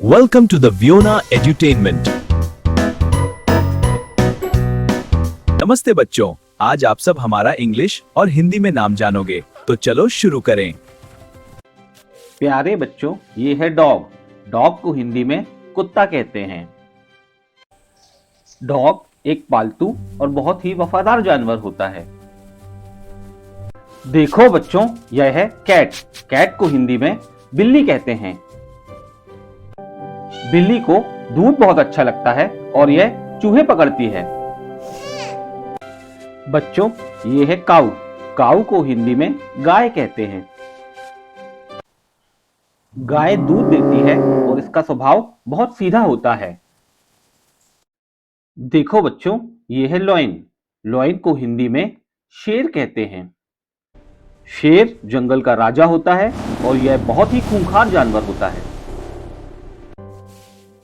Welcome to the Viona Edutainment. नमस्ते बच्चों, आज आप सब हमारा इंग्लिश और हिंदी में नाम जानोगे, तो चलो शुरू करें। प्यारे बच्चों, ये है डॉग। डॉग को हिंदी में कुत्ता कहते हैं। डॉग एक पालतू और बहुत ही वफादार जानवर होता है। देखो बच्चों, यह है कैट। कैट को हिंदी में बिल्ली कहते हैं। बिल्ली को दूध बहुत अच्छा लगता है और यह चूहे पकड़ती है। बच्चों, ये है काऊ। काऊ को हिंदी में गाय कहते हैं। गाय दूध देती है और इसका स्वभाव बहुत सीधा होता है। देखो बच्चों, ये है लॉयन। लॉयन को हिंदी में शेर कहते हैं। शेर जंगल का राजा होता है और यह बहुत ही खूंखार जानवर होता है।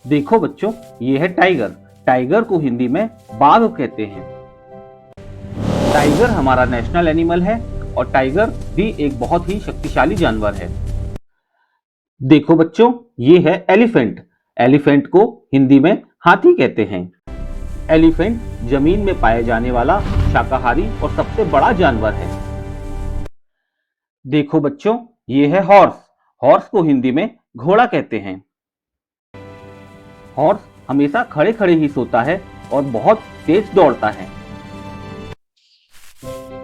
देखो बच्चों, ये है टाइगर। टाइगर को हिंदी में बाघ कहते हैं। टाइगर हमारा नेशनल एनिमल है और टाइगर भी एक बहुत ही शक्तिशाली जानवर है। देखो बच्चों, ये है एलिफेंट। एलिफेंट को हिंदी में हाथी कहते हैं। एलिफेंट जमीन में पाए जाने वाला शाकाहारी और सबसे बड़ा जानवर है। देखो बच्चों, ये है हॉर्स। हॉर्स को हिंदी में घोड़ा कहते हैं। हॉर्स हमेशा खड़े खड़े ही सोता है और बहुत तेज दौड़ता है।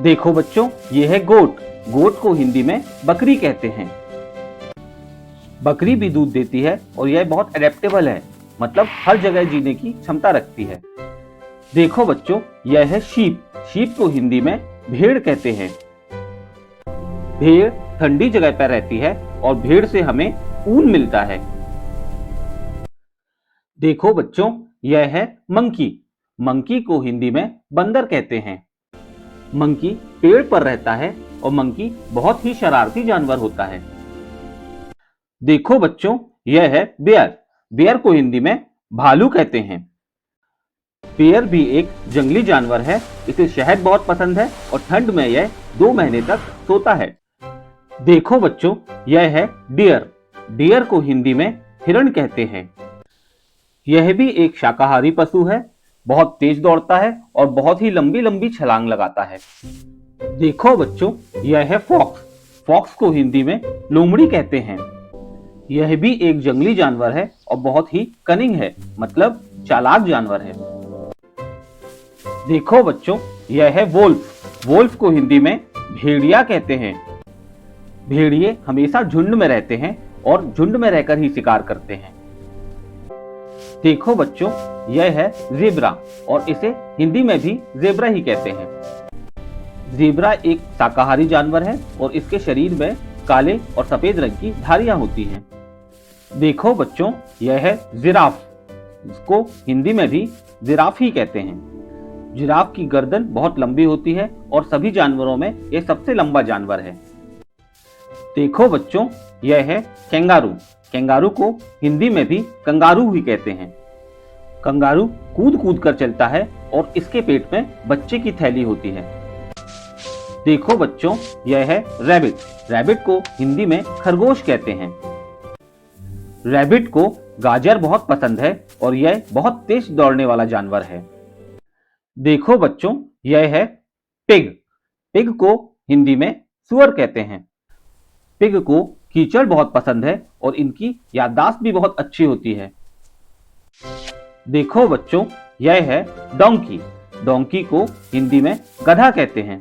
देखो बच्चों, ये है गोट। गोट को हिंदी में बकरी कहते हैं। बकरी भी दूध देती है और यह बहुत एडेप्टेबल है, मतलब हर जगह जीने की क्षमता रखती है। देखो बच्चों, यह है शीप। शीप को हिंदी में भेड़ कहते हैं। भेड़ ठंडी जगह पर रहती है और भेड़ से हमें ऊन मिलता है। देखो बच्चों, यह है मंकी। मंकी को हिंदी में बंदर कहते हैं। मंकी पेड़ पर रहता है और मंकी बहुत ही शरारती जानवर होता है। देखो बच्चों, यह है बेयर। बेयर को हिंदी में भालू कहते हैं। बेयर भी एक जंगली जानवर है। इसे शहद बहुत पसंद है और ठंड में यह 2 महीने तक सोता है। देखो बच्चों, यह है डियर। डियर को हिंदी में हिरण कहते हैं। यह भी एक शाकाहारी पशु है। बहुत तेज दौड़ता है और बहुत ही लंबी लंबी छलांग लगाता है। देखो बच्चों, यह है फॉक्स। फॉक्स को हिंदी में लोमड़ी कहते हैं। यह भी एक जंगली जानवर है और बहुत ही कनिंग है, मतलब चालाक जानवर है। देखो बच्चों, यह है वोल्फ। वोल्फ को हिंदी में भेड़िया कहते हैं। भेड़िए हमेशा झुंड में रहते हैं और झुंड में रहकर ही शिकार करते हैं। देखो बच्चों, यह है ज़ेब्रा और इसे हिंदी में भी ज़ेब्रा ही कहते हैं। ज़ेब्रा एक शाकाहारी जानवर है और इसके शरीर में काले और सफेद रंग की धारियां होती हैं। देखो बच्चों, यह है जिराफ। इसको हिंदी में भी जिराफ ही कहते हैं। जिराफ की गर्दन बहुत लंबी होती है और सभी जानवरों में यह सबसे लंबा जानवर है। देखो बच्चों, यह है कैंगारू। कैंगारू को हिंदी में भी कंगारू ही कहते हैं। कंगारू कूद कूद कर चलता है और इसके पेट में बच्चे की थैली होती है। देखो बच्चों, यह है रैबिट। रैबिट को हिंदी में खरगोश कहते हैं। रैबिट को गाजर बहुत पसंद है और यह बहुत तेज दौड़ने वाला जानवर है। देखो बच्चों, यह है पिग। पिग को हिंदी में सुअर कहते हैं। पिग को कीचड़ बहुत पसंद है और इनकी याददाश्त भी बहुत अच्छी होती है। देखो बच्चों, यह है डोंकी। डोंकी को हिंदी में गधा कहते हैं।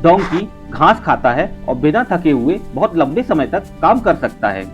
डोंकी घास खाता है और बिना थके हुए बहुत लंबे समय तक काम कर सकता है।